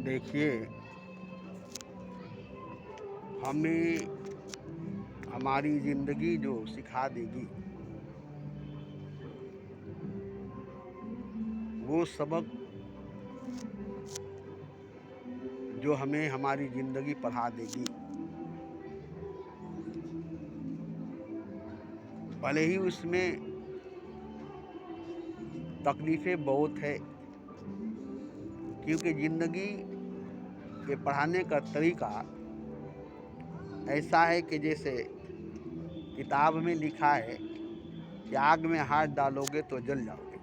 देखिए, हमें हमारी ज़िंदगी जो सिखा देगी, वो सबक जो हमें हमारी ज़िंदगी पढ़ा देगी, भले ही उसमें तकलीफ़ें बहुत है, क्योंकि ज़िंदगी के पढ़ाने का तरीका ऐसा है कि जैसे किताब में लिखा है कि आग में हाथ डालोगे तो जल जाओगे।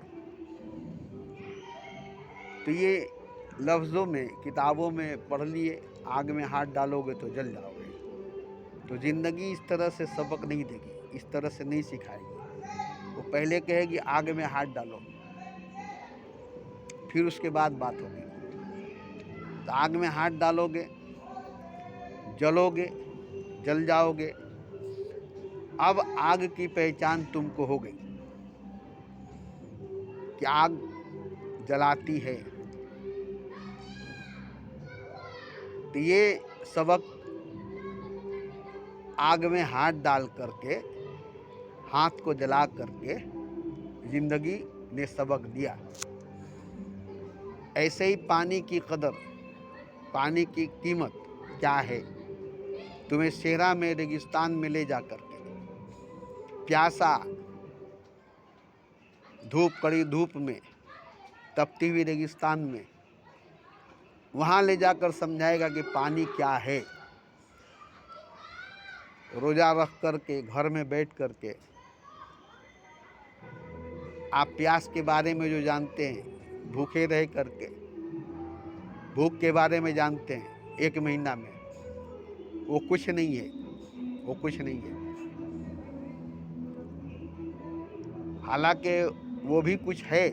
तो ये लफ्ज़ों में, किताबों में पढ़ लिए, आग में हाथ डालोगे तो जल जाओगे। तो ज़िंदगी इस तरह से सबक नहीं देगी, इस तरह से नहीं सिखाएगी। वो पहले कहेगी आग में हाथ डालो, फिर उसके बाद बात होगी। तो आग में हाथ डालोगे, जलोगे, जल जाओगे। अब आग की पहचान तुमको हो गई कि आग जलाती है। तो ये सबक आग में हाथ डाल करके, हाथ को जला करके ज़िंदगी ने सबक दिया। ऐसे ही पानी की कदर, पानी की कीमत क्या है। तुम्हें सेहरा में, रेगिस्तान में ले जा करके, प्यासा, धूप, कड़ी धूप में, तपती हुई रेगिस्तान में, वहाँ ले जाकर समझाएगा कि पानी क्या है। रोज़ा रख करके, घर में बैठ करके आप प्यास के बारे में जो जानते हैं, भूखे रह करके भूख के बारे में जानते हैं, 1 महीना में, वो कुछ नहीं है, वो कुछ नहीं है। हालांकि वो भी कुछ है,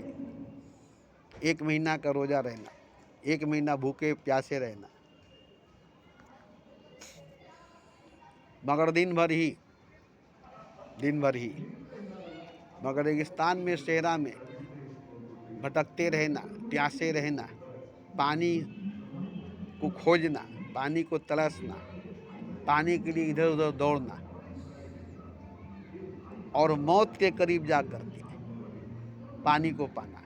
1 महीना का रोज़ा रहना, 1 महीना भूखे प्यासे रहना, मगर दिन भर ही, मगर रेगिस्तान में, सेहरा में भटकते रहना, प्यासे रहना, पानी को खोजना, पानी को तरसना, पानी के लिए इधर उधर दौड़ना, और मौत के करीब जा कर के पानी को पाना,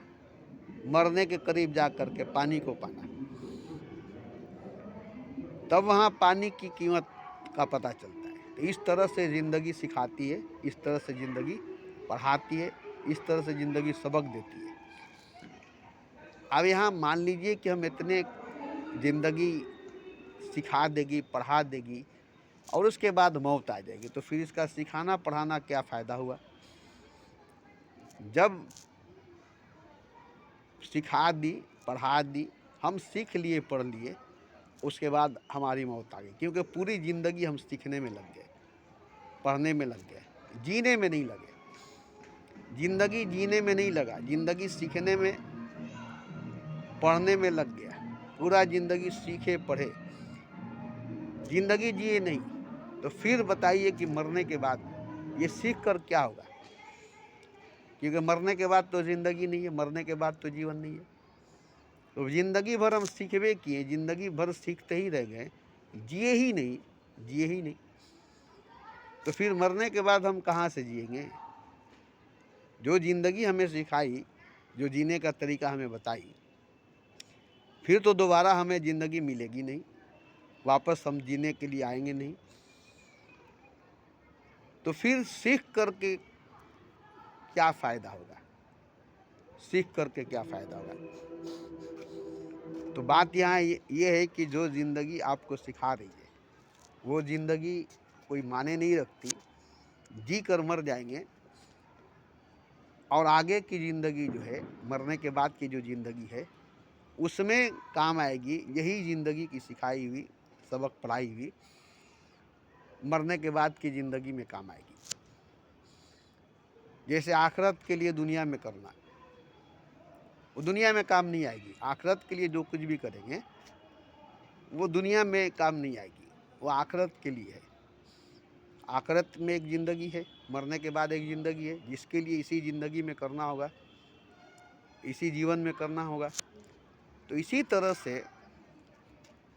मरने के करीब जा कर के पानी को पाना, तब वहाँ पानी की कीमत का पता चलता है। तो इस तरह से ज़िंदगी सिखाती है, इस तरह से ज़िंदगी पढ़ाती है, इस तरह से ज़िंदगी सबक देती है। अब यहाँ मान लीजिए कि हम इतने ज़िंदगी सिखा देगी, पढ़ा देगी, और उसके बाद मौत आ जाएगी, तो फिर इसका सिखाना पढ़ाना क्या फ़ायदा हुआ। जब सिखा दी, पढ़ा दी, हम सीख लिए, पढ़ लिए, उसके बाद हमारी मौत आ गई, क्योंकि पूरी ज़िंदगी हम सीखने में लग गए, पढ़ने में लग गए, जीने में नहीं लगे। ज़िंदगी जीने में नहीं लगा, ज़िंदगी सीखने में, पढ़ने में लग गया। पूरा ज़िंदगी सीखे पढ़े, ज़िंदगी जिए नहीं। तो फिर बताइए कि मरने के बाद ये सीख कर क्या होगा। क्योंकि मरने के बाद तो ज़िंदगी नहीं है, मरने के बाद तो जीवन नहीं है। तो ज़िंदगी भर हम सीखबे किए, ज़िंदगी भर सीखते ही रह गए, जिए ही नहीं, जिए ही नहीं। तो फिर मरने के बाद हम कहाँ से जिएंगे। जो ज़िंदगी हमें सिखाई, जो जीने का तरीका हमें बताई, फिर तो दोबारा हमें ज़िंदगी मिलेगी नहीं, वापस हम जीने के लिए आएंगे नहीं। तो फिर सीख करके क्या फ़ायदा होगा, सीख करके क्या फ़ायदा होगा। तो बात यहाँ ये है कि जो ज़िंदगी आपको सिखा रही है, वो ज़िंदगी कोई माने नहीं रखती। जी कर मर जाएंगे, और आगे की ज़िंदगी जो है, मरने के बाद की जो ज़िंदगी है, उसमें काम आएगी यही ज़िंदगी की सिखाई हुई, सबक पढ़ाई हुई, मरने के बाद की ज़िंदगी में काम आएगी। जैसे आखिरत के लिए दुनिया में करना, वो दुनिया में काम नहीं आएगी। आखिरत के लिए जो कुछ भी करेंगे, वो दुनिया में काम नहीं आएगी, वो आखिरत के लिए है। आखिरत में एक ज़िंदगी है, मरने के बाद एक ज़िंदगी है, जिसके लिए इसी ज़िंदगी में करना होगा, इसी जीवन में करना होगा। तो इसी तरह से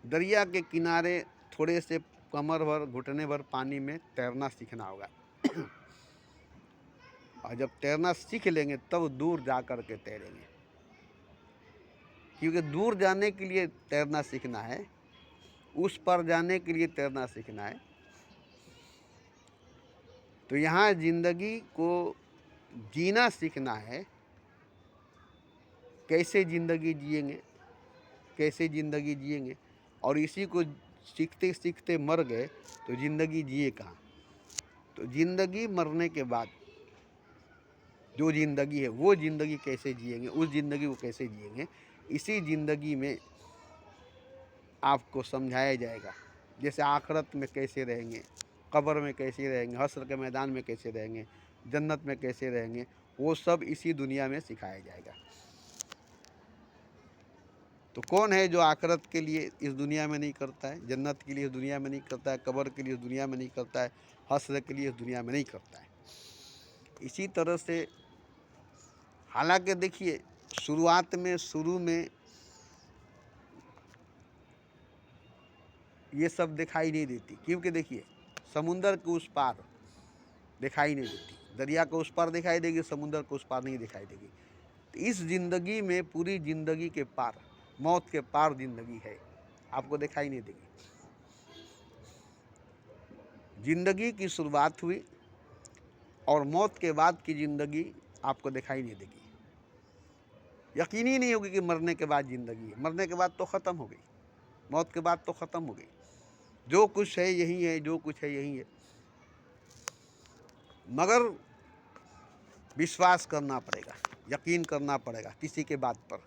दरिया के किनारे थोड़े से कमर भर घुटने भर पानी में तैरना सीखना होगा। और जब तैरना सीख लेंगे तब दूर जा कर के तैरेंगे, क्योंकि दूर जाने के लिए तैरना सीखना है, उस पर जाने के लिए तैरना सीखना है। तो यहाँ ज़िंदगी को जीना सीखना है। कैसे ज़िंदगी जिएंगे, कैसे ज़िंदगी जिएंगे, और इसी को सीखते सीखते मर गए तो ज़िंदगी जिए कहाँ। तो ज़िंदगी मरने के बाद जो ज़िंदगी है वो ज़िंदगी कैसे जिएंगे, उस ज़िंदगी को कैसे जिएंगे, इसी ज़िंदगी में आपको समझाया जाएगा। जैसे आखिरत में कैसे रहेंगे, कब्र में कैसे रहेंगे, हश्र के मैदान में कैसे रहेंगे, जन्नत में कैसे रहेंगे, वो सब इसी दुनिया में सिखाया जाएगा। तो कौन है जो आखिरत के लिए इस दुनिया में नहीं करता है, जन्नत के लिए इस दुनिया में नहीं करता है, कब्र के लिए इस दुनिया में नहीं करता है, हश्र के लिए इस दुनिया में नहीं करता है। इसी तरह से हालांकि देखिए शुरू में ये सब दिखाई नहीं देती, क्योंकि देखिए समुंदर के उस पार दिखाई नहीं देती, दरिया के उस पार दिखाई देगी, समुंदर के उस पार नहीं दिखाई देगी। तो इस ज़िंदगी में पूरी ज़िंदगी के पार, मौत के पार ज़िंदगी है, आपको दिखाई नहीं देगी। ज़िंदगी की शुरुआत हुई और मौत के बाद की ज़िंदगी आपको दिखाई नहीं देगी। यकीन ही नहीं होगी कि मरने के बाद ज़िंदगी है। मरने के बाद तो ख़त्म हो गई, मौत के बाद तो ख़त्म हो गई। जो कुछ है यही है, जो कुछ है यही है। मगर विश्वास करना पड़ेगा, यकीन करना पड़ेगा किसी के बात पर।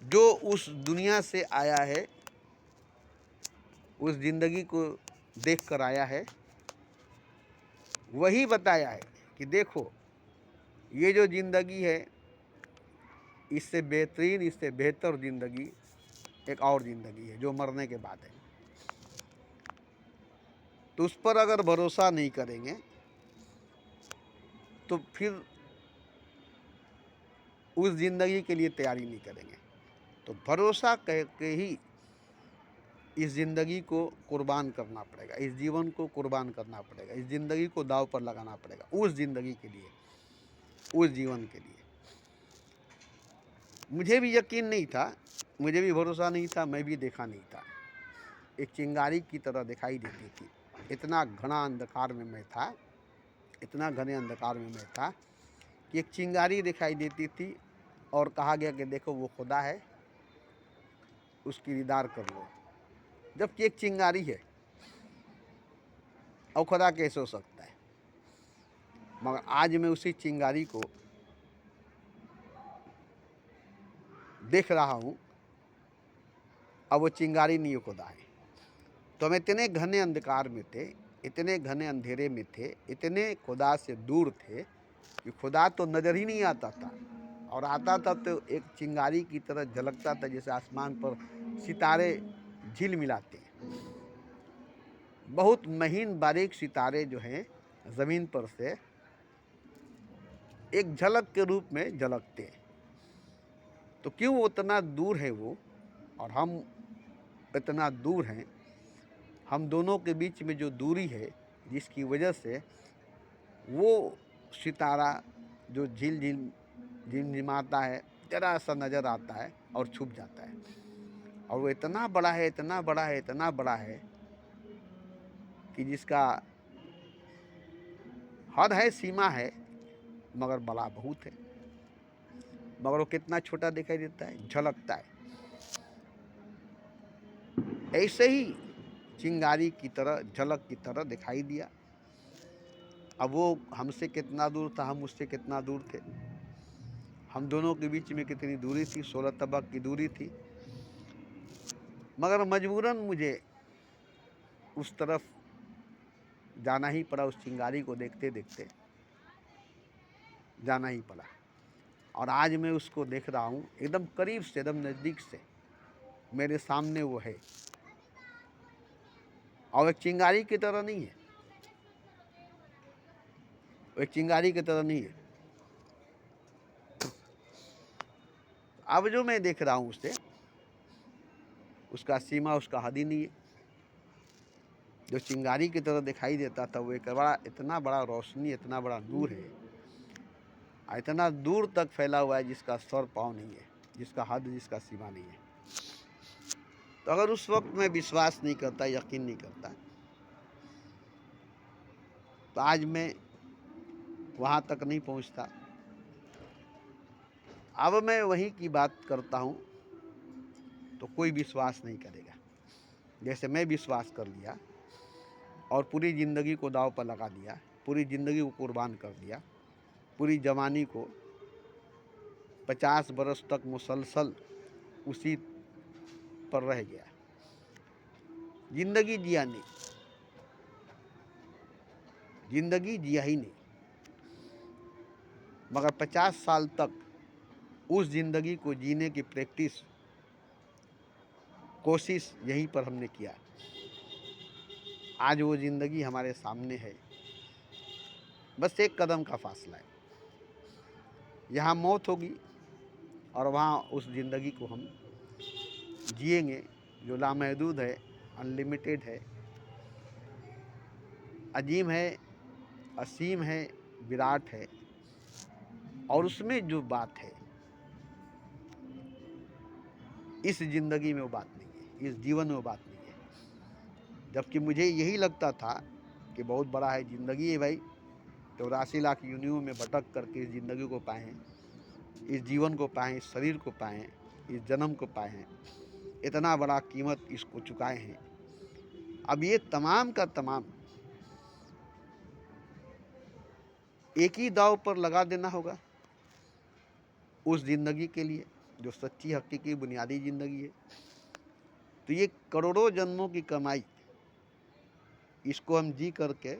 जो उस दुनिया से आया है, उस ज़िंदगी को देख कर आया है, वही बताया है कि देखो ये जो ज़िंदगी है, इससे बेहतरीन, इससे बेहतर ज़िंदगी एक और ज़िंदगी है जो मरने के बाद है। तो उस पर अगर भरोसा नहीं करेंगे तो फिर उस ज़िंदगी के लिए तैयारी नहीं करेंगे। तो भरोसा करके ही इस ज़िंदगी को कुर्बान करना पड़ेगा, इस जीवन को कुर्बान करना पड़ेगा, इस ज़िंदगी को दांव पर लगाना पड़ेगा, उस ज़िंदगी के लिए, उस जीवन के लिए। मुझे भी यकीन नहीं था, मुझे भी भरोसा नहीं था, मैं भी देखा नहीं था। एक चिंगारी की तरह दिखाई देती थी। इतना घना अंधकार में मैं था, इतना घने अंधकार में मैं था कि एक चिंगारी दिखाई देती थी और कहा गया कि देखो वो खुदा है, उसकी दीदार कर लो। जबकि एक चिंगारी है और खुदा कैसे हो सकता है। मगर आज मैं उसी चिंगारी को देख रहा हूँ, अब वो चिंगारी नहीं, खुदा है। तो हम इतने घने अंधकार में थे, इतने घने अंधेरे में थे, इतने खुदा से दूर थे कि खुदा तो नज़र ही नहीं आता था, और आता था तो एक चिंगारी की तरह झलकता था, जैसे आसमान पर सितारे झिलमिलाते हैं। बहुत महीन बारीक सितारे जो हैं ज़मीन पर से एक झलक के रूप में झलकते हैं। तो क्यों उतना दूर है वो और हम इतना दूर हैं, हम दोनों के बीच में जो दूरी है, जिसकी वजह से वो सितारा जो झिमझिमाता है, जरा सा नज़र आता है और छुप जाता है। और वो इतना बड़ा है, इतना बड़ा है, इतना बड़ा है कि जिसका हद है, सीमा है, मगर बड़ा बहुत है। मगर वो कितना छोटा दिखाई देता है, झलकता है। ऐसे ही चिंगारी की तरह, झलक की तरह दिखाई दिया। अब वो हमसे कितना दूर था, हम उससे कितना दूर थे। हम दोनों के बीच में कितनी दूरी थी, 16 तबक की दूरी थी। मगर मजबूरन मुझे उस तरफ जाना ही पड़ा, उस चिंगारी को देखते देखते जाना ही पड़ा। और आज मैं उसको देख रहा हूँ एकदम करीब से, एकदम नज़दीक से मेरे सामने वो है। और एक चिंगारी की तरह नहीं है, एक चिंगारी की तरह नहीं है। अब जो मैं देख रहा हूँ उससे, उसका सीमा, उसका हद ही नहीं है। जो चिंगारी की तरह दिखाई देता था वो एक बड़ा, इतना बड़ा रोशनी, इतना बड़ा नूर है, इतना दूर तक फैला हुआ है जिसका सर पाँव नहीं है, जिसका हद, जिसका सीमा नहीं है। तो अगर उस वक्त मैं विश्वास नहीं करता, यकीन नहीं करता, तो आज मैं वहाँ तक नहीं पहुँचता। अब मैं वहीं की बात करता हूँ तो कोई विश्वास नहीं करेगा। जैसे मैं विश्वास कर लिया और पूरी ज़िंदगी को दांव पर लगा दिया, पूरी ज़िंदगी को कुर्बान कर दिया, पूरी जवानी को 50 बरस तक मुसलसल उसी पर रह गया, ज़िंदगी जिया नहीं, ज़िंदगी जिया ही नहीं, मगर 50 साल तक उस ज़िंदगी को जीने की प्रैक्टिस, कोशिश यहीं पर हमने किया। आज वो ज़िंदगी हमारे सामने है, बस एक कदम का फासला है। यहाँ मौत होगी और वहाँ उस ज़िंदगी को हम जिएंगे जो लामहदूद है, अनलिमिटेड है, अजीम है, असीम है, विराट है। और उसमें जो बात है इस ज़िंदगी में वो बात नहीं है, इस जीवन में वो बात नहीं है। जबकि मुझे यही लगता था कि बहुत बड़ा है ज़िंदगी है भाई, 84 लाख योनियों में भटक करके इस ज़िंदगी को पाएँ, इस जीवन को पाएँ, इस शरीर को पाएँ, इस जन्म को पाए हैं, इतना बड़ा कीमत इसको चुकाए हैं। अब ये तमाम का तमाम एक ही दाव पर लगा देना होगा उस ज़िंदगी के लिए जो सच्ची, हकीकी, बुनियादी ज़िंदगी है। तो ये करोड़ों जन्मों की कमाई, इसको हम जी करके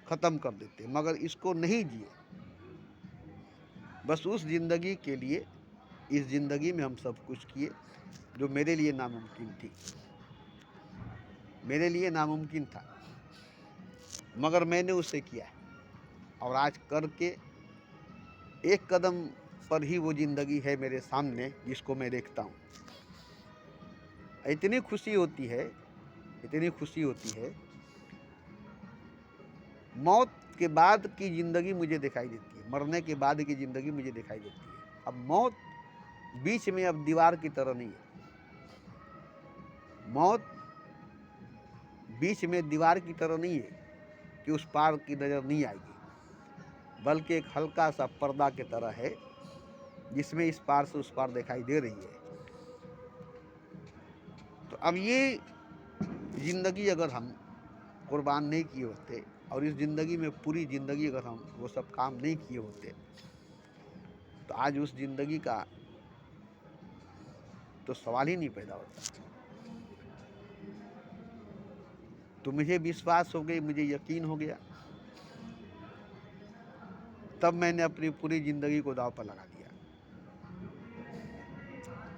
ख़त्म कर देते, मगर इसको नहीं जिए। बस उस ज़िंदगी के लिए इस ज़िंदगी में हम सब कुछ किए जो मेरे लिए नामुमकिन थी, मेरे लिए नामुमकिन था, मगर मैंने उसे किया और आज करके एक कदम पर ही वो ज़िंदगी है मेरे सामने जिसको मैं देखता हूँ। इतनी खुशी होती है, इतनी खुशी होती है। मौत के बाद की ज़िंदगी मुझे दिखाई देती है, मरने के बाद की ज़िंदगी मुझे दिखाई देती है। अब मौत बीच में अब दीवार की तरह नहीं है, मौत बीच में दीवार की तरह नहीं है कि उस पार की नज़र नहीं आएगी, बल्कि एक हल्का सा पर्दा की तरह है जिसमें इस पार से उस पार दिखाई दे रही है। तो अब ये ज़िंदगी अगर हम कुर्बान नहीं किए होते और इस ज़िंदगी में पूरी ज़िंदगी अगर हम वो सब काम नहीं किए होते तो आज उस ज़िंदगी का तो सवाल ही नहीं पैदा होता। तो मुझे विश्वास हो गई, मुझे यकीन हो गया, तब मैंने अपनी पूरी ज़िंदगी को दांव पर लगा दिया।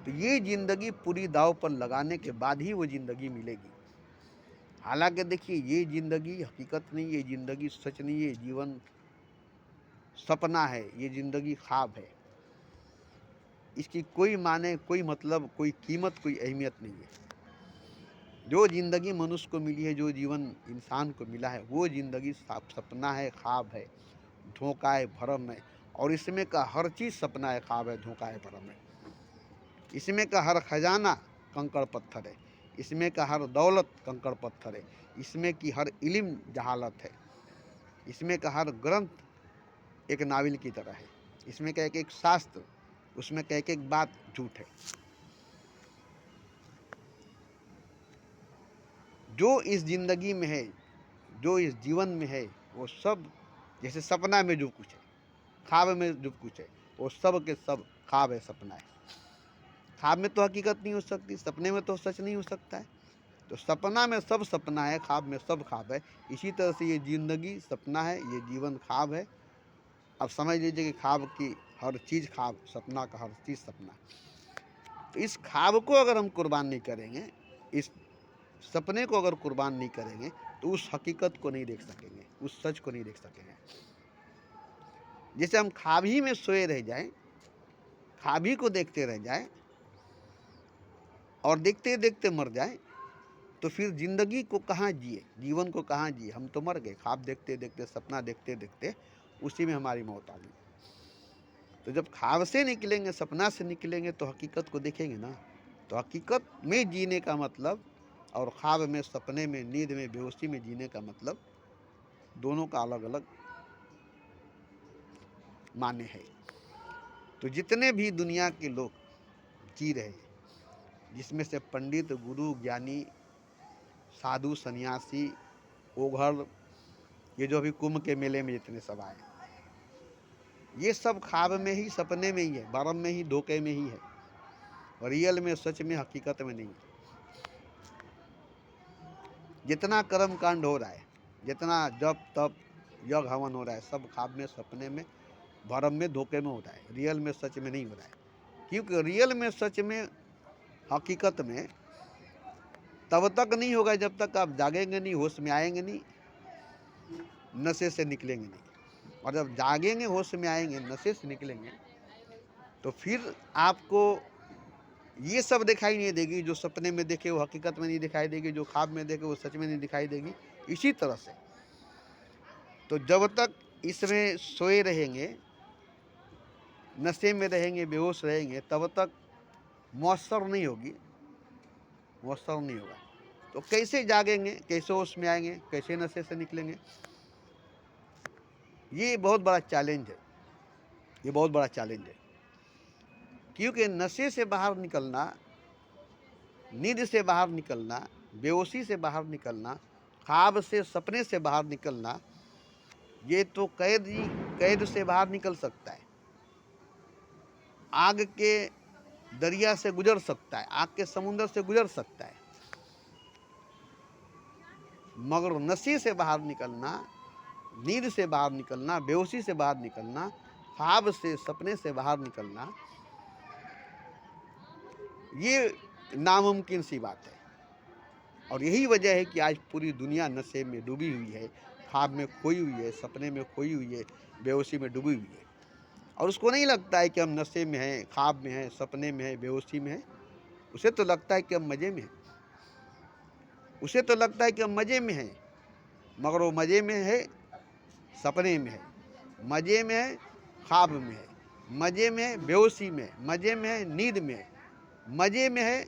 तो ये ज़िंदगी पूरी दांव पर लगाने के बाद ही वो ज़िंदगी मिलेगी। हालांकि देखिए, ये ज़िंदगी हकीकत नहीं, ये ज़िंदगी सच नहीं है, जीवन सपना है, ये ज़िंदगी ख्वाब है। इसकी कोई माने, कोई मतलब, कोई कीमत, कोई अहमियत नहीं है। जो ज़िंदगी मनुष्य को मिली है, जो जीवन इंसान को मिला है, वो ज़िंदगी सपना है, ख्वाब है, धोखा है, भरम है। और इसमें का हर चीज़ सपना है, ख्वाब है, धोखा है, भरम है। इसमें का हर खजाना कंकड़ पत्थर है, इसमें का हर दौलत कंकड़ पत्थर है, इसमें की हर इल्म जहालत है, इसमें का हर ग्रंथ एक नाविल की तरह है, इसमें का एक एक शास्त्र, उसमें का एक एक बात झूठ है। जो इस ज़िंदगी में है, जो इस जीवन में है, वो सब जैसे सपना में जो कुछ है, ख्वाब में जो कुछ है, वो सब के सब ख्वाब है, सपना है। ख्वाब में तो हकीकत नहीं हो सकती, सपने में तो सच नहीं हो सकता है। तो सपना में सब सपना है, ख्वाब में सब ख्वाब है। इसी तरह से ये ज़िंदगी सपना है, ये जीवन ख्वाब है। अब समझ लीजिए कि ख्वाब की हर चीज़ ख्वाब, सपना का हर चीज़ सपना। तो इस ख्वाब को अगर हम कुर्बान नहीं करेंगे, इस सपने को अगर कुर्बान नहीं करेंगे, तो उस हकीकत को नहीं देख सकेंगे, उस सच को नहीं देख सकेंगे। जैसे हम ख्वाब ही में सोए रह जाएं, ख्वाब ही को देखते रह जाएं, और देखते देखते मर जाएं तो फिर जिंदगी को कहाँ जिए, जीवन को कहाँ जिए। हम तो मर गए, ख्वाब देखते देखते, सपना देखते देखते, उसी में हमारी मौत आ गई। तो जब ख्वाब से निकलेंगे, सपना से निकलेंगे तो हकीकत को देखेंगे ना। तो हकीकत में जीने का मतलब और ख्वाब में, सपने में, नींद में, बेहोशी में जीने का मतलब दोनों का अलग अलग माने है। तो जितने भी दुनिया के लोग जी रहे हैं, जिसमें से पंडित, गुरु, ज्ञानी, साधु, सन्यासी, ओघड़, ये जो अभी कुंभ के मेले में जितने सब आए, ये सब ख्वाब में ही, सपने में ही है, भरम में ही, धोखे में ही है, रियल में, सच में, हकीकत में नहीं है। जितना कर्म कांड हो रहा है, जितना जप तप यज्ञ हवन हो रहा है, सब ख्वाब में, सपने में, भरम में, धोखे में हो रहा है, रियल में, सच में नहीं हो रहा है। क्योंकि रियल में, सच में, हकीकत में तब तक नहीं होगा जब तक आप जागेंगे नहीं, होश में आएंगे नहीं, नशे से निकलेंगे नहीं। और जब जागेंगे, होश में आएंगे, नशे से निकलेंगे, तो फिर आपको ये सब दिखाई नहीं देगी। जो सपने में देखे वो हकीकत में नहीं दिखाई देगी, जो ख्वाब में देखे वो सच में नहीं दिखाई देगी। इसी तरह से तो जब तक इसमें सोए रहेंगे, नशे में रहेंगे, बेहोश रहेंगे, तब तक मौसर नहीं होगी, मौसर नहीं होगा। तो कैसे जागेंगे, कैसे होश में आएंगे, कैसे नशे से निकलेंगे? ये बहुत बड़ा चैलेंज है, ये बहुत बड़ा चैलेंज है। क्योंकि नशे से बाहर निकलना, नींद से बाहर निकलना, बेहोशी से बाहर निकलना, ख्वाब से, सपने से बाहर निकलना, ये तो कैद से बाहर निकल सकता है, आग के दरिया से गुजर सकता है, आग के समुद्र से गुजर सकता है, मगर नशे से बाहर निकलना, नींद से बाहर निकलना, बेहोशी से बाहर निकलना, ख्वाब से, सपने से बाहर निकलना, ये नामुमकिन सी बात है। और यही वजह है कि आज पूरी दुनिया नशे में डूबी हुई है, ख्वाब में खोई हुई है, सपने में खोई हुई है, बेहोशी में डूबी हुई है। और उसको नहीं लगता है कि हम नशे में हैं, ख्वाब में हैं, सपने में हैं, बेहोशी में हैं। उसे तो लगता है कि हम मज़े में हैं, उसे तो लगता है कि हम मज़े में हैं, मगर वो मज़े में है, सपने में है, मज़े में है, ख्वाब में है, मज़े में है, बेहोशी में, मज़े में है, नींद में है, मज़े में है,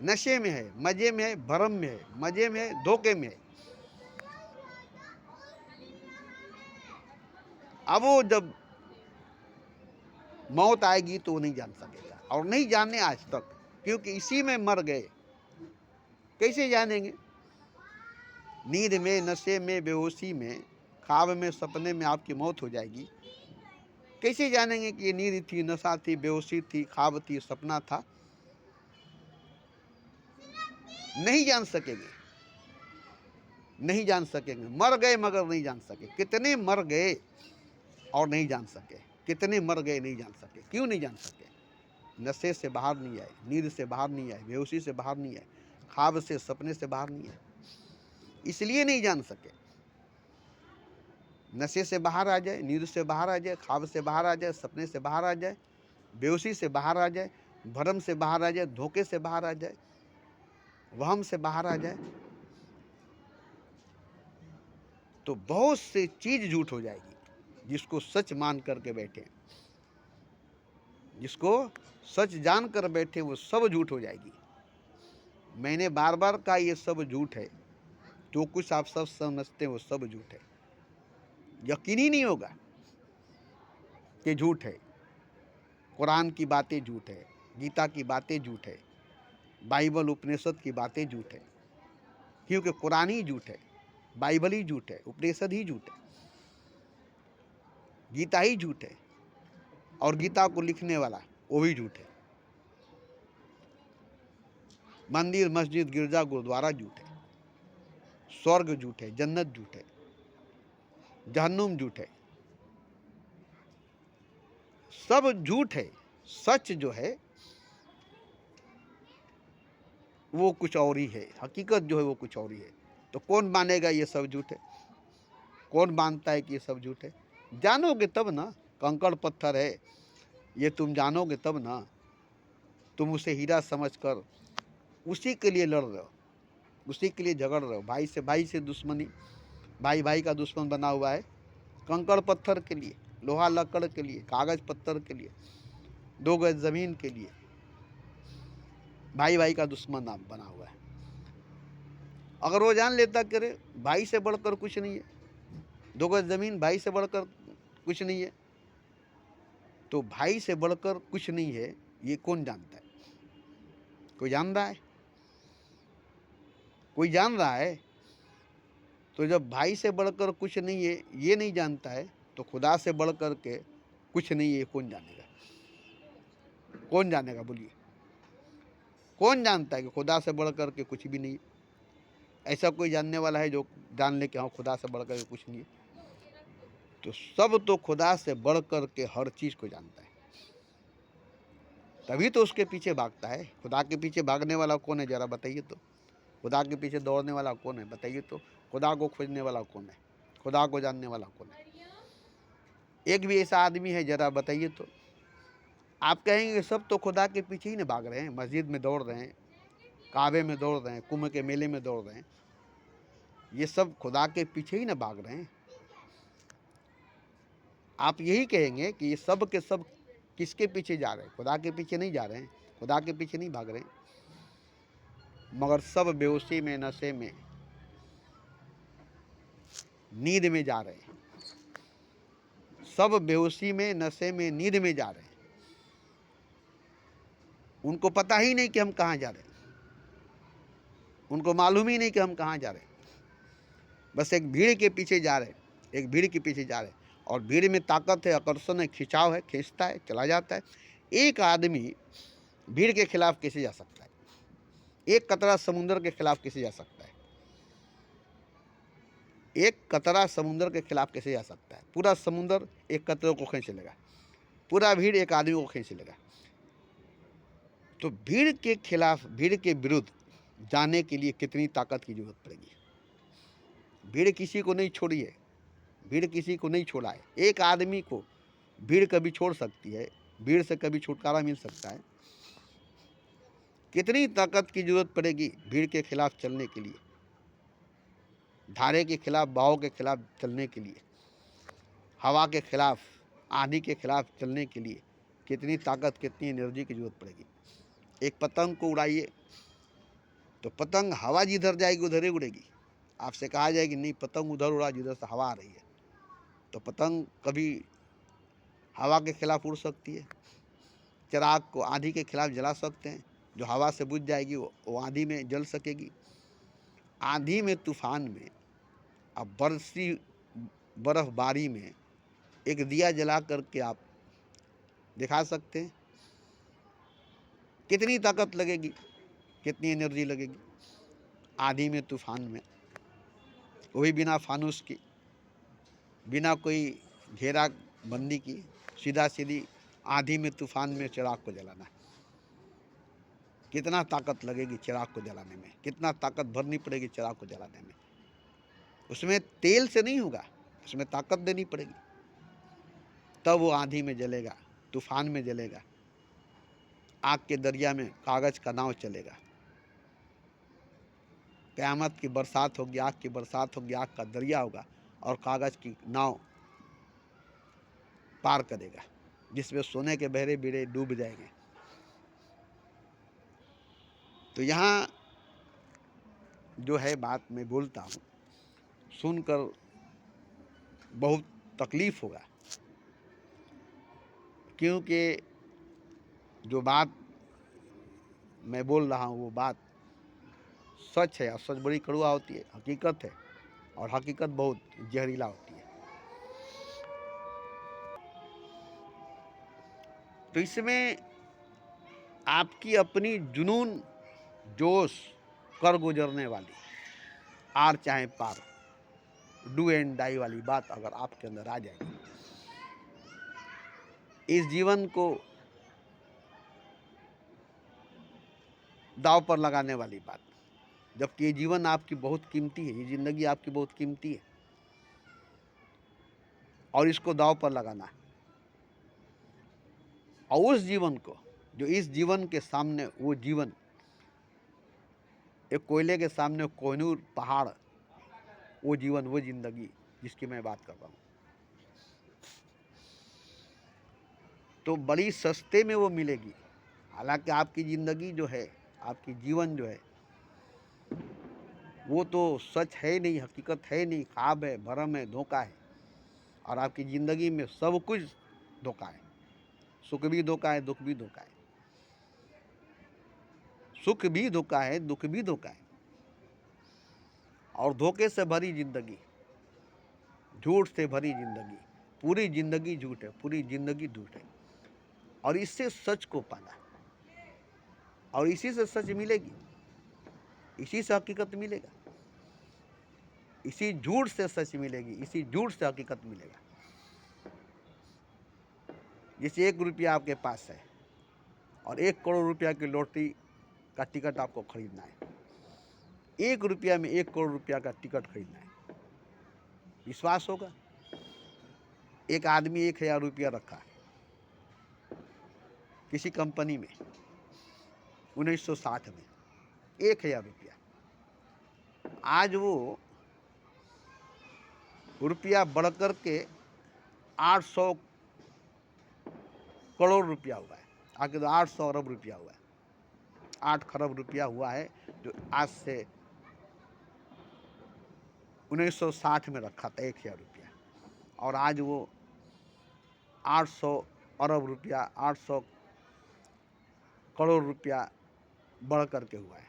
नशे में है, मज़े में है, भरम में है, मज़े में है, धोखे में है। अब वो जब मौत आएगी तो वो नहीं जान सकेगा, और नहीं जाने आज तक, क्योंकि इसी में मर गए। कैसे जानेंगे? नींद में, नशे में, बेहोशी में, ख्वाब में, सपने में आपकी मौत हो जाएगी। कैसे जानेंगे कि ये नींद थी, नशा थी, बेहोशी थी, ख्वाब थी, सपना था? नहीं जान सकेंगे, नहीं जान सकेंगे। मर गए मगर नहीं जान सके। कितने मर गए और नहीं जान सके, कितने मर गए नहीं जान सके। क्यों नहीं जान सके? नशे से बाहर नहीं आए, नींद से बाहर नहीं आए, बेहोशी से बाहर नहीं आए, ख्वाब से, सपने से बाहर नहीं आए, इसलिए नहीं जान सके। नशे से बाहर आ जाए, नींद से बाहर आ जाए, ख्वाब से बाहर आ जाए, सपने से बाहर आ जाए, बेहोशी से बाहर आ जाए, भरम से बाहर आ जाए, धोखे से बाहर आ जाए, वहम से बाहर आ जाए, तो बहुत सी चीज झूठ हो जाएगी। जिसको सच मान करके बैठे, जिसको सच जान कर बैठे, वो सब झूठ हो जाएगी। मैंने बार बार कहा ये सब झूठ है, जो कुछ आप सब समझते हैं वो सब झूठ है। यकीन ही नहीं होगा कि झूठ है। कुरान की बातें झूठ है, गीता की बातें झूठ है, बाइबल उपनिषद की बातें झूठ है। क्योंकि कुरान ही झूठ है, बाइबल ही झूठ है, उपनिषद ही झूठ है, गीता ही झूठ है, और गीता को लिखने वाला वो भी झूठ है। मंदिर, मस्जिद, गिरजा, गुरुद्वारा झूठ है, स्वर्ग झूठ है, जन्नत झूठ है, जहन्नुम झूठ है, सब झूठ है। सच जो है वो कुछ और ही है, हकीकत जो है वो कुछ और ही है। तो कौन मानेगा ये सब झूठ है? कौन मानता है कि ये सब झूठ है? जानोगे तब ना। कंकड़ पत्थर है, ये तुम जानोगे तब ना। तुम उसे हीरा समझकर उसी के लिए लड़ रहे हो, उसी के लिए झगड़ रहे हो। भाई से दुश्मनी, भाई भाई का दुश्मन बना हुआ है। कंकड़ पत्थर के लिए, लोहा लकड़ के लिए, कागज पत्थर के लिए, 2 गज ज़मीन के लिए भाई भाई का दुश्मन बना हुआ है। अगर वो जान लेता कि अरे भाई से बढ़कर कुछ नहीं है, 2 गज ज़मीन भाई से बढ़कर कुछ नहीं है, तो भाई से बढ़कर कुछ नहीं है ये कौन जानता है? कोई जान रहा है? कोई जान रहा है? तो जब भाई से बढ़कर कुछ नहीं है ये नहीं जानता है, तो खुदा से बढ़कर के कुछ नहीं है कौन जानेगा? कौन जानेगा बोलिए? कौन जानता है कि खुदा से बढ़कर के कुछ भी नहीं है? ऐसा कोई जानने वाला है जो जान ले कि हाँ खुदा से बढ़कर के कुछ नहीं है? तो सब तो खुदा से बढ़कर के हर चीज़ को जानता है, तभी तो उसके पीछे भागता है। खुदा के पीछे भागने वाला कौन है जरा बताइए तो? खुदा के पीछे दौड़ने वाला कौन है बताइए तो? खुदा को खोजने वाला कौन है? खुदा को जानने वाला कौन है? एक भी ऐसा आदमी है जरा बताइए तो? आप कहेंगे सब तो खुदा के पीछे ही ना भाग रहे हैं, मस्जिद में दौड़ रहे हैं, काबे में दौड़ रहे हैं, कुंभ के मेले में दौड़ रहे हैं, ये सब खुदा के पीछे ही ना भाग रहे हैं। आप यही कहेंगे कि ये सब के सब किसके पीछे जा रहे हैं? खुदा के पीछे नहीं जा रहे हैं, खुदा के पीछे नहीं भाग रहे हैं, मगर सब बेहोशी में, नशे में, नींद में जा रहे हैं। सब बेहोशी में, नशे में, नींद में जा रहे हैं। उनको पता ही नहीं कि हम कहाँ जा रहे हैं, उनको मालूम ही नहीं कि हम कहाँ जा रहे हैं। बस एक भीड़ के पीछे जा रहे हैं, एक भीड़ के पीछे जा रहे हैं। और भीड़ में ताकत है, आकर्षण है, खिंचाव है, खींचता है, चला जाता है। एक आदमी भीड़ के खिलाफ कैसे जा सकता है? एक कतरा समुद्र के खिलाफ कैसे जा सकता है? एक कतरा समुद्र के खिलाफ कैसे जा सकता है? पूरा समुद्र एक कतरे को खींच लेगा, पूरा भीड़ एक आदमी को खींच लेगा। तो भीड़ के खिलाफ, भीड़ के विरुद्ध जाने के लिए कितनी ताकत की जरूरत पड़ेगी? भीड़ किसी को नहीं छोड़ी है, भीड़ किसी को नहीं छोड़ा है। एक आदमी को भीड़ कभी छोड़ सकती है, भीड़ से कभी छुटकारा मिल सकता है। कितनी ताकत की जरूरत पड़ेगी भीड़ के खिलाफ चलने के लिए, धारे के खिलाफ, बहाव के खिलाफ चलने के लिए, हवा के खिलाफ, आंधी के खिलाफ चलने के लिए कितनी ताकत, कितनी एनर्जी की जरूरत पड़ेगी। एक पतंग को उड़ाइए तो पतंग हवा जिधर जाएगी उधर ही उड़ेगी। आपसे कहा जाएगी नहीं पतंग उधर उड़ा जिधर से हवा आ रही है, तो पतंग कभी हवा के खिलाफ उड़ सकती है। चिराग को आंधी के खिलाफ जला सकते हैं, जो हवा से बुझ जाएगी वो आंधी में जल सकेगी। आंधी में, तूफान में, अब बरसी बर्फबारी में एक दिया जला करके आप दिखा सकते हैं। कितनी ताकत लगेगी, कितनी एनर्जी लगेगी आंधी में, तूफान में, वो भी बिना फानूस की, बिना कोई घेरा बंदी की, सीधा सीधी आंधी में, तूफान में चिराग को जलाना। कितना ताकत लगेगी चिराग को जलाने में, कितना ताकत भरनी पड़ेगी चिराग को जलाने में। उसमें तेल से नहीं होगा, उसमें ताकत देनी पड़ेगी, तब वो आंधी में जलेगा, तूफान में जलेगा, आग के दरिया में कागज का नाव चलेगा। क़यामत की बरसात होगी, आग की बरसात होगी, आग का दरिया होगा और कागज की नाव पार करेगा, जिसमें सोने के बहरे बीड़े डूब जाएंगे। तो यहाँ जो है बात मैं बोलता हूँ, सुनकर बहुत तकलीफ़ होगा, क्योंकि जो बात मैं बोल रहा हूँ वो बात सच है, और सच बड़ी कड़वा होती है, हकीकत है, और हकीकत बहुत जहरीला होती है। तो इसमें आपकी अपनी जुनून, जोश, कर गुजरने वाली, आर चाहे पार, डू एंड डाई वाली बात अगर आपके अंदर आ जाएगी, इस जीवन को दांव पर लगाने वाली बात, जबकि ये जीवन आपकी बहुत कीमती है, ये ज़िंदगी आपकी बहुत कीमती है, और इसको दांव पर लगाना, और उस जीवन को जो इस जीवन के सामने वो जीवन, एक कोयले के सामने कोहिनूर पहाड़, वो जीवन, वो जिंदगी जिसकी मैं बात कर रहा हूँ, तो बड़ी सस्ते में वो मिलेगी। हालांकि आपकी ज़िंदगी जो है, आपकी जीवन जो है, वो तो सच है नहीं, हकीकत है नहीं, ख्वाब है, भरम है, धोखा है। और आपकी ज़िंदगी में सब कुछ धोखा है। सुख भी धोखा है, दुख भी धोखा है। सुख भी धोखा है, दुख भी धोखा है। और धोखे से भरी जिंदगी, झूठ से भरी जिंदगी, पूरी जिंदगी झूठ है, पूरी जिंदगी झूठ है। और इससे सच को पाना, और इसी से सच मिलेगी, इसी से हकीकत मिलेगा, इसी झूठ से सच मिलेगी, इसी झूठ से हकीकत मिलेगा। जैसे 1 रुपया आपके पास है और 1 करोड़ रुपया की लॉटरी का टिकट आपको खरीदना है। 1 रुपया में 1 करोड़ रुपया का टिकट खरीदना है। विश्वास होगा? एक आदमी 1000 रुपया रखा है किसी कंपनी में 1960 में, 1000 रुपया। आज वो रुपया बढ़कर के 800 करोड़ रुपया हुआ है। आगे तो 800 अरब रुपया हुआ है, 8 खरब रुपया हुआ है, जो आज से 1960 में रखा था 1000 रुपया। और आज वो 800 अरब रुपया, 800 करोड़ रुपया बढ़ करके हुआ है।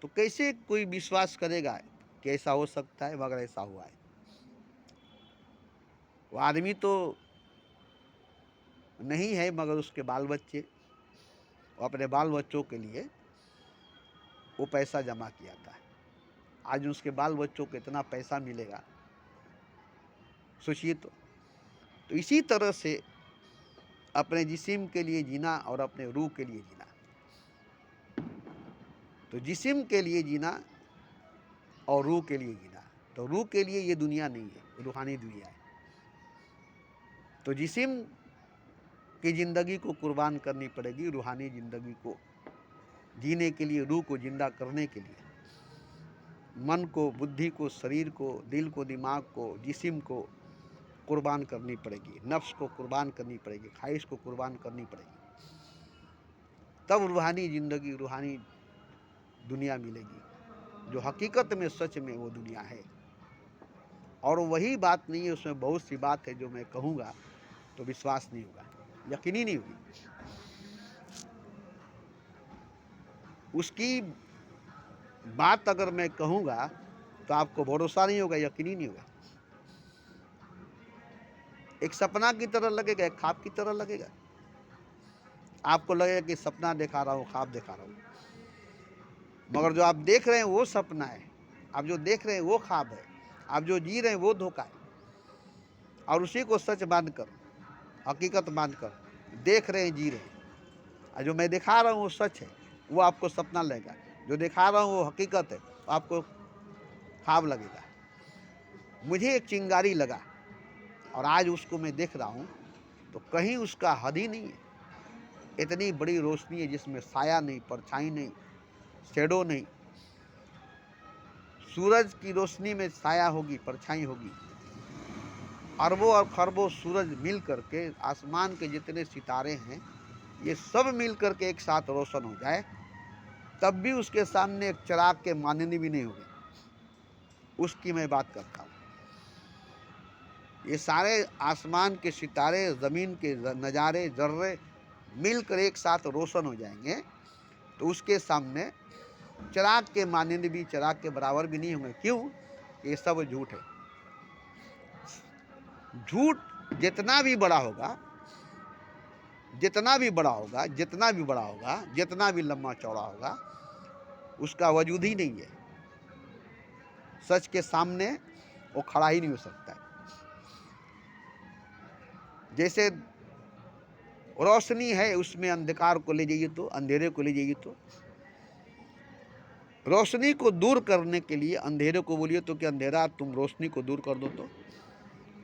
तो कैसे कोई विश्वास करेगा कि ऐसा हो सकता है? मगर ऐसा हुआ है। वो आदमी तो नहीं है, मगर उसके बाल बच्चे, वो अपने बाल बच्चों के लिए वो पैसा जमा किया था। आज उसके बाल बच्चों को इतना पैसा मिलेगा, सोचिए तो इसी तरह से अपने जिस्म के लिए जीना और अपने रूह के लिए जीना। तो जिस्म के लिए जीना और रूह के लिए जीना। तो रूह के लिए ये दुनिया नहीं है, रूहानी दुनिया है। तो जिस्म की ज़िंदगी को कुर्बान करनी पड़ेगी रूहानी ज़िंदगी को जीने के लिए, रूह को जिंदा करने के लिए। मन को, बुद्धि को, शरीर को, दिल को, दिमाग को, जिस्म को कुर्बान करनी पड़ेगी, नफ्स को कुर्बान करनी पड़ेगी, ख्वाहिश को कुर्बान करनी पड़ेगी। तब रूहानी ज़िंदगी, रूहानी दुनिया मिलेगी, जो हकीकत में, सच में वो दुनिया है। और वही बात नहीं है, उसमें बहुत सी बात है जो मैं कहूँगा तो विश्वास नहीं होगा, यकीनी नहीं होगी। उसकी बात अगर मैं कहूँगा तो आपको भरोसा नहीं होगा, यकीनी नहीं होगा। एक सपना की तरह लगेगा, एक ख्वाब की तरह लगेगा। आपको लगेगा कि सपना दिखा रहा हूँ, ख्वाब दिखा रहा हूँ, मगर जो आप देख रहे हैं वो सपना है, आप जो देख रहे हैं वो ख्वाब है, आप जो जी रहे हैं वो धोखा है। और उसी को सच मानकर, हकीकत मानकर देख रहे हैं, जी रहे हैं। और जो मैं दिखा रहा हूँ वो सच है, वो आपको सपना लगेगा। जो दिखा रहा हूँ वो हकीकत है, तो आपको ख्वाब लगेगा। मुझे एक चिंगारी लगा और आज उसको मैं देख रहा हूँ, तो कहीं उसका हद ही नहीं है। इतनी बड़ी रोशनी है जिसमें साया नहीं, परछाई नहीं, शेडो नहीं। सूरज की रोशनी में साया होगी, परछाई होगी। अरबों और खरबों सूरज मिल करके, आसमान के जितने सितारे हैं, ये सब मिल करके एक साथ रोशन हो जाए, तब भी उसके सामने एक चिराग के माननी भी नहीं होगी। उसकी मैं बात करता हूँ। ये सारे आसमान के सितारे, ज़मीन के नज़ारे, जर्रे मिलकर एक साथ रोशन हो जाएंगे, तो उसके सामने चिराग के मानंद भी, चिराग के बराबर भी नहीं होंगे। क्यों? ये सब झूठ है। झूठ जितना भी बड़ा होगा, जितना भी बड़ा होगा, जितना भी बड़ा होगा, जितना भी लंबा चौड़ा होगा, उसका वजूद ही नहीं है। सच के सामने वो खड़ा ही नहीं हो सकता है। जैसे रोशनी है, उसमें अंधकार को ले जाइए तो, अंधेरे को ले जाइए तो, रोशनी को दूर करने के लिए अंधेरे को बोलिए तो कि अंधेरा तुम रोशनी को दूर कर दो, तो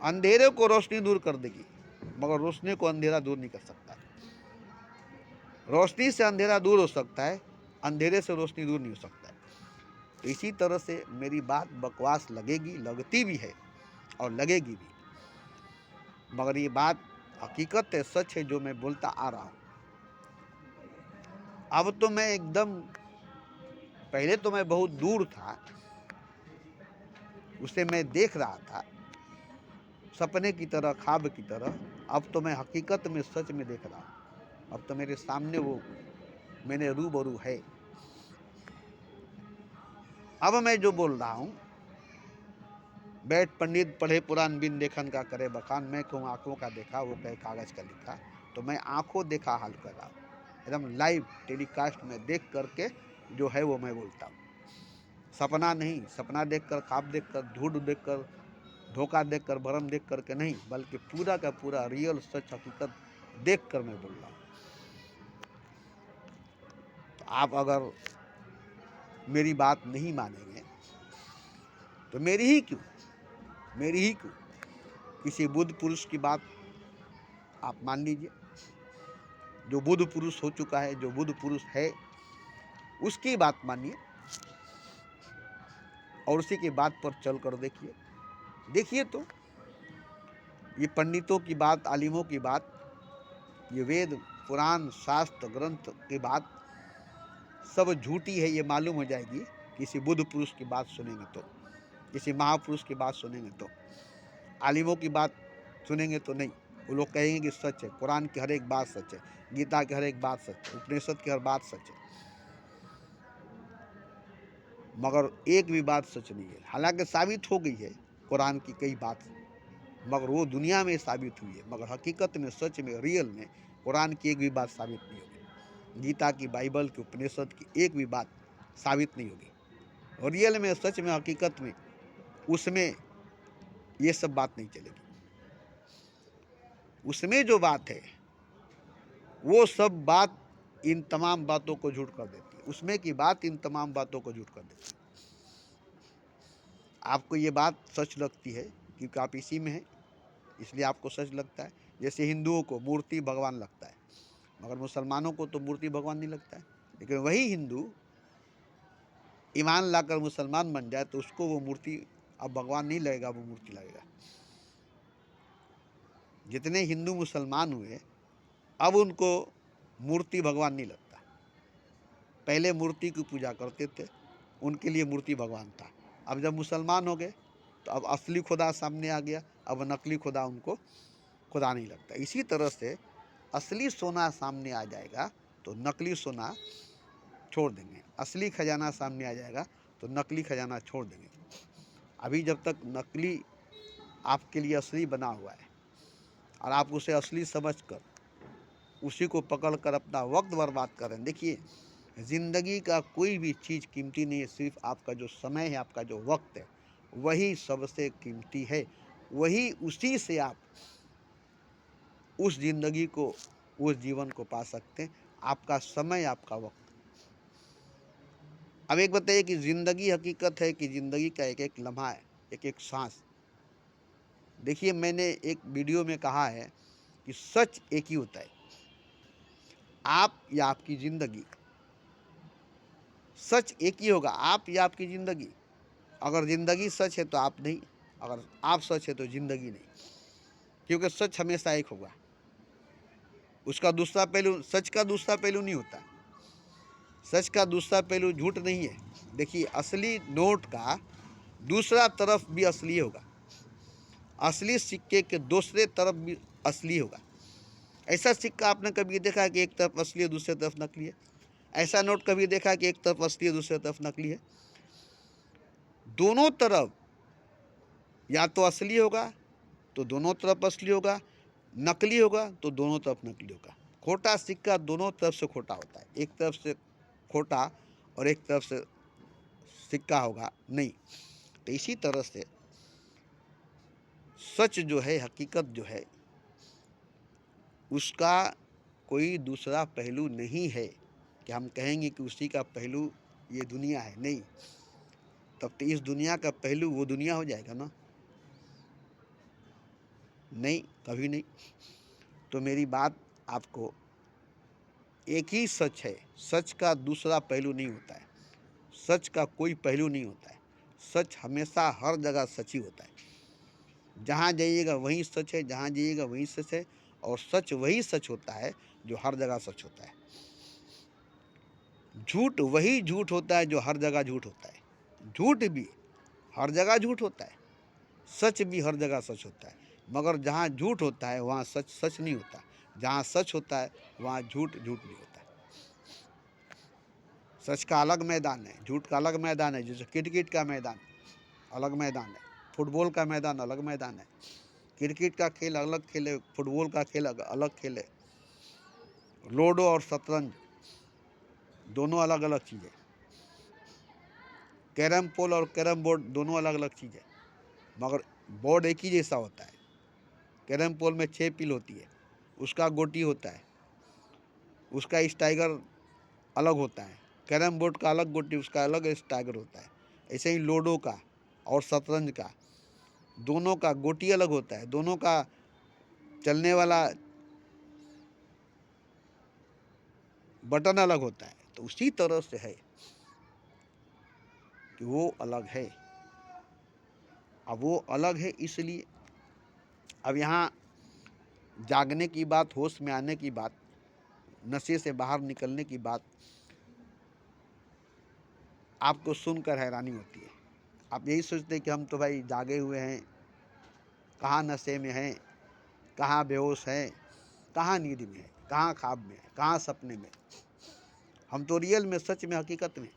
अंधेरे को रोशनी दूर कर देगी, मगर रोशनी को अंधेरा दूर नहीं कर सकता। रोशनी से अंधेरा दूर हो सकता है, अंधेरे से रोशनी दूर नहीं हो सकता है। तो इसी तरह से मेरी बात बकवास लगेगी, लगती भी है और लगेगी भी, मगर ये बात हकीकत है, सच है जो मैं बोलता आ रहा हूँ। अब तो मैं एकदम, पहले तो मैं बहुत दूर था, उसे मैं देख रहा था सपने की तरह, ख्वाब की तरह। अब तो मैं हकीकत में, सच में देख रहा हूँ। अब तो मेरे सामने वो मेरे रूबरू है। अब मैं जो बोल रहा हूँ, बैठ पंडित पढ़े पुराण बिन देखन का करे बखान, मैं कहूँ आंखों का देखा वो कहे कागज का लिखा। तो मैं आंखों देखा हाल कर रहा हूँ, एकदम लाइव टेलीकास्ट में देख करके जो है वो मैं बोलता हूँ। सपना नहीं, सपना देखकर, ख्वाब देखकर, झूठ देखकर, धोखा देखकर, भरम देख करके नहीं, बल्कि पूरा का पूरा रियल सच हकीकत देख कर मैं बोल रहा हूँ। तो आप अगर मेरी बात नहीं मानेंगे तो मेरी ही क्यों, किसी बुद्ध पुरुष की बात आप मान लीजिए, जो बुद्ध पुरुष हो चुका है, जो बुद्ध पुरुष है, उसकी बात मानिए और उसी की बात पर चल कर देखिए तो ये पंडितों की बात, आलिमों की बात, ये वेद पुराण शास्त्र ग्रंथ की बात सब झूठी है, ये मालूम हो जाएगी किसी बुद्ध पुरुष की बात सुनेंगे तो, किसी महापुरुष की बात सुनेंगे तो। आलिमों की बात सुनेंगे तो नहीं, वो लोग कहेंगे कि सच है, कुरान की हर एक बात सच है, गीता की हर एक बात सच है, उपनिषद की हर बात सच है, मगर एक भी बात सच नहीं है। हालांकि साबित हो गई है कुरान की कई बात, मगर वो दुनिया में साबित हुई है, मगर हकीकत में, सच में, रियल में कुरान की एक भी बात साबित नहीं होगी, गीता की, बाइबल की, उपनिषद की एक भी बात साबित नहीं होगी। और रियल में, सच में, हकीकत में, उसमें ये सब बात नहीं चलेगी। उसमें जो बात है वो सब बात इन तमाम बातों को झूठ कर देती है, उसमें की बात इन तमाम बातों को झूठ कर देती है। आपको ये बात सच लगती है क्योंकि आप इसी में हैं, इसलिए आपको सच लगता है। जैसे हिंदुओं को मूर्ति भगवान लगता है, मगर मुसलमानों को तो मूर्ति भगवान नहीं लगता है। लेकिन वही हिंदू ईमान लाकर मुसलमान बन जाए तो उसको वो मूर्ति अब भगवान नहीं लगेगा, वो मूर्ति लगेगा। जितने हिंदू मुसलमान हुए अब उनको मूर्ति भगवान नहीं लगता। पहले मूर्ति की पूजा करते थे, उनके लिए मूर्ति भगवान था। अब जब मुसलमान हो गए तो अब असली खुदा सामने आ गया, अब नकली खुदा उनको खुदा नहीं लगता। इसी तरह से असली सोना सामने आ जाएगा तो नकली सोना छोड़ देंगे, असली खजाना सामने आ जाएगा तो नकली खजाना छोड़ देंगे। अभी जब तक नकली आपके लिए असली बना हुआ है और आप उसे असली समझकर उसी को पकड़कर अपना वक्त बर्बाद कर रहे हैं। देखिए, ज़िंदगी का कोई भी चीज़ कीमती नहीं है, सिर्फ आपका जो समय है, आपका जो वक्त है, वही सबसे कीमती है। वही, उसी से आप उस ज़िंदगी को, उस जीवन को पा सकते हैं, आपका समय, आपका वक्त। अब एक बताइए कि ज़िंदगी हकीकत है कि ज़िंदगी का एक एक लम्हा है, एक एक सांस। देखिए, मैंने एक वीडियो में कहा है कि सच एक ही होता है, आप या आपकी ज़िंदगी। सच एक ही होगा, आप या आपकी ज़िंदगी। अगर ज़िंदगी सच है तो आप नहीं, अगर आप सच है तो ज़िंदगी नहीं, क्योंकि सच हमेशा एक होगा। उसका दूसरा पहलू, सच का दूसरा पहलू नहीं होता। सच का दूसरा पहलू झूठ नहीं है। देखिए, असली नोट का दूसरा तरफ भी असली होगा, असली सिक्के के दूसरे तरफ भी असली होगा। ऐसा सिक्का आपने कभी देखा है कि एक तरफ असली है दूसरी तरफ नकली है? ऐसा नोट कभी देखा है कि एक तरफ असली है दूसरी तरफ नकली है? दोनों तरफ या तो असली होगा तो दोनों तरफ असली होगा, नकली होगा तो दोनों तरफ नकली होगा। खोटा सिक्का दोनों तरफ से खोटा होता है, एक तरफ से खोटा और एक तरफ से सिक्का होगा नहीं। तो इसी तरह से सच जो है, हकीकत जो है, उसका कोई दूसरा पहलू नहीं है कि हम कहेंगे कि उसी का पहलू ये दुनिया है। नहीं, तब तो इस दुनिया का पहलू वो दुनिया हो जाएगा ना? नहीं, कभी नहीं। तो मेरी बात आपको एक ही सच है, सच का दूसरा पहलू नहीं होता है, सच का कोई पहलू नहीं होता है, सच हमेशा हर जगह सच ही होता है। जहाँ जाइएगा वहीं सच है, जहाँ जाइएगा वहीं सच है, और सच वही सच होता है जो हर जगह सच होता है। झूठ वही झूठ होता है जो हर जगह झूठ होता है। झूठ भी हर जगह झूठ होता है, सच भी हर जगह सच होता है, मगर जहाँ झूठ होता है वहाँ सच सच नहीं होता, जहाँ सच होता है वहाँ झूठ झूठ नहीं होता है। सच का अलग मैदान है, झूठ का अलग मैदान है। जैसे क्रिकेट का मैदान अलग मैदान है, फुटबॉल का मैदान अलग मैदान है। क्रिकेट का खेल अलग खेल है, फुटबॉल का खेल अलग खेल है। लूडो और शतरंज दोनों अलग अलग चीज़ें। कैरम पोल और कैरम बोर्ड दोनों अलग अलग चीज़ें, मगर बोर्ड एक ही जैसा होता है। कैरम पोल में 6 पिल होती है, उसका गोटी होता है, उसका स्टाइगर अलग होता है। कैरम बोर्ड का अलग गोटी, उसका अलग स्टाइगर होता है। ऐसे ही लूडो का और शतरंज का दोनों का गोटी अलग होता है, दोनों का चलने वाला बटन अलग होता है। तो उसी तरह से है कि वो अलग है। अब वो अलग है इसलिए अब यहाँ जागने की बात, होश में आने की बात, नशे से बाहर निकलने की बात आपको सुनकर हैरानी होती है। आप यही सोचते हैं कि हम तो भाई जागे हुए हैं, कहाँ नशे में हैं, कहाँ बेहोश हैं, कहाँ नींद में है, कहाँ ख्वाब में है, कहाँ सपने में। हम तो रियल में, सच में, हकीकत में।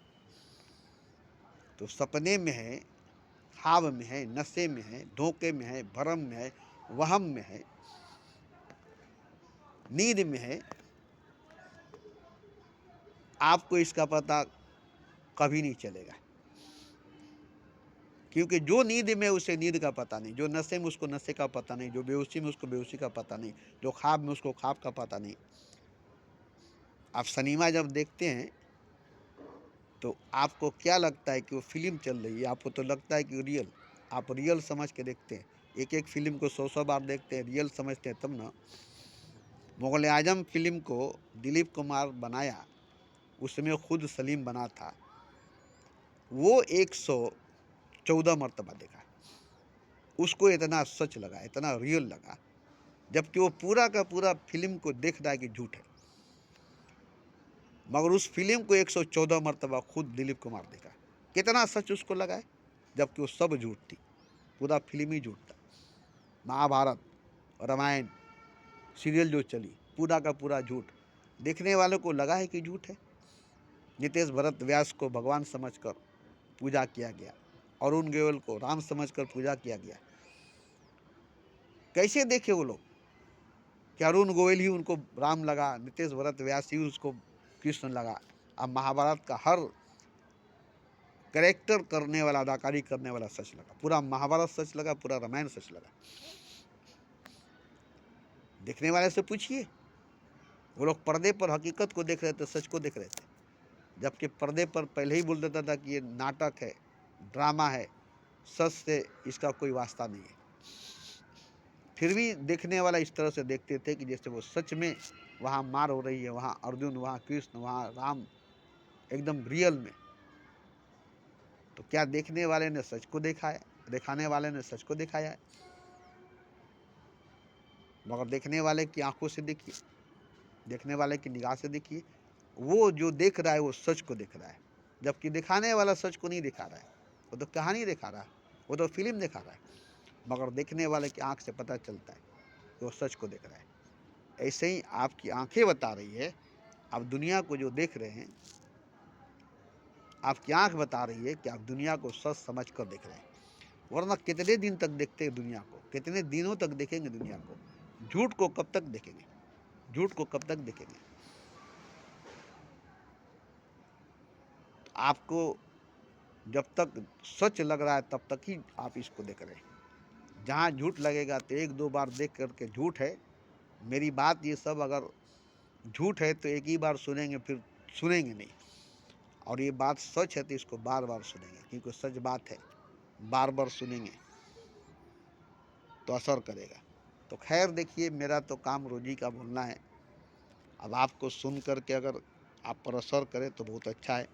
तो सपने में है, ख्वाब में है, नशे में है, धोखे में है, भरम में है, वहम में है, नींद में है। आपको इसका पता कभी नहीं चलेगा, क्योंकि जो नींद में उसे नींद का पता नहीं, जो नशे में उसको नशे का पता नहीं, जो बेहोशी में उसको बेहोशी का पता नहीं, जो ख्वाब में उसको ख्वाब का पता नहीं। आप सिनेमा जब देखते हैं तो आपको क्या लगता है कि वो फिल्म चल रही है, आपको तो लगता है कि रियल। आप रियल समझ के देखते हैं, एक एक फिल्म को 100 बार देखते हैं, रियल समझते हैं तब ना। मुग़ल आज़म फिल्म को दिलीप कुमार बनाया, उसमें खुद सलीम बना था, वो 114 मरतबा देखा, उसको इतना सच लगा, इतना रियल लगा, जबकि वो पूरा का पूरा फिल्म को देख रहा है कि झूठ है, मगर उस फिल्म को 114 मरतबा खुद दिलीप कुमार देखा। कितना सच उसको लगा है, जबकि वो सब झूठ थी, पूरा फिल्म ही झूठ था। महाभारत, रामायण सीरियल जो चली, पूरा का पूरा झूठ, देखने वालों को लगा है कि झूठ है। नितेश भरत व्यास को भगवान समझकर पूजा किया गया, अरुण गोयल को राम समझकर पूजा किया गया। कैसे देखे वो लोग कि अरुण गोयल ही उनको राम लगा, नितेश भरत व्यास ही उसको कृष्ण लगा। अब महाभारत का हर कैरेक्टर करने वाला, अदाकारी करने वाला सच लगा, पूरा महाभारत सच लगा, पूरा रामायण सच लगा। देखने वाले से पूछिए, वो लोग पर्दे पर हकीकत को देख रहे थे, सच को देख रहे थे, जबकि पर्दे पर पहले ही बोल देता था कि ये नाटक है, ड्रामा है, सच से इसका कोई वास्ता नहीं है। फिर भी देखने वाला इस तरह से देखते थे कि जैसे वो सच में वहाँ मार हो रही है, वहाँ अर्जुन, वहाँ कृष्ण, वहाँ राम, एकदम रियल में। तो क्या देखने वाले ने सच को देखा है, दिखाने वाले ने सच को दिखाया है? मगर देखने वाले की आंखों से देखिए, देखने वाले की निगाह से देखिए, वो जो देख रहा है वो सच को देख रहा है, जबकि दिखाने वाला सच को नहीं दिखा रहा है। वो तो कहानी दिखा रहा है, वो तो फिल्म दिखा रहा है, मगर देखने वाले की आंख से पता चलता है कि वो सच को देख रहा है। ऐसे ही आपकी आंखें बता रही है, आप दुनिया को जो देख रहे हैं, आपकी आंख बता रही है कि आप दुनिया को सच समझ कर देख रहे हैं। वरना कितने दिन तक देखते हैं दुनिया को, कितने दिनों तक देखेंगे दुनिया को? झूठ को कब तक देखेंगे? झूठ को कब तक देखेंगे? आपको जब तक सच लग रहा है तब तक ही आप इसको देख रहे हैं। जहाँ झूठ लगेगा तो एक दो बार देख करके झूठ है, मेरी बात ये सब अगर झूठ है तो एक ही बार सुनेंगे, फिर सुनेंगे नहीं। और ये बात सच है तो इसको बार बार सुनेंगे, क्योंकि सच बात है, बार बार सुनेंगे तो असर करेगा। तो खैर देखिए, मेरा तो काम रोजी का बोलना है, अब आपको सुन कर के अगर आप पर असर करे तो बहुत अच्छा है।